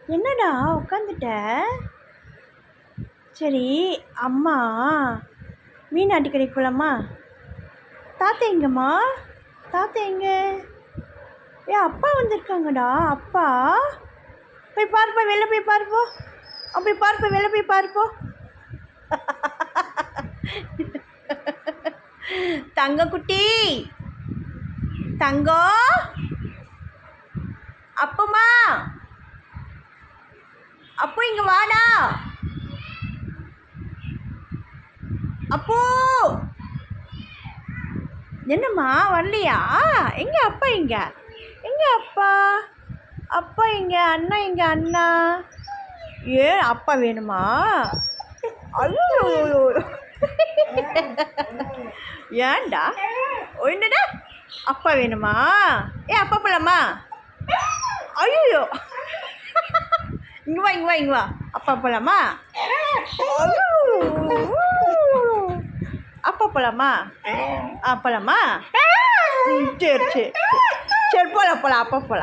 என்னடா உட்காந்துட்ட? சரி, அம்மா மீன் கடைக்கு போகலாமா? தாத்தா எங்கம்மா? தாத்தா எங்க? அப்பா வந்திருக்காங்கடா. அப்பா போய் பாருப்பா, வெளில போய் பாருப்போ. அப்படி பாருப்பா, வெளில போய் பாருப்போ. தங்க குட்டி, தங்கம், அப்பமா, அப்போ இங்க வாடா. அப்போ என்னம்மா வரலையா? எங்க அப்பா? எங்க அப்பா? அப்பா எங்க? அண்ணா எங்க? அண்ணா ஏன் அப்பா வேணுமா? ஐயோ, ஏன்டா? என்னடா அப்பா வேணுமா? அப்பா போலாமா? ஐயோ, இங்க வா. அப்பா போலாமா? அப்பா போலாமா? போலாமா? சரி போலாம். அப்பா போலாம்.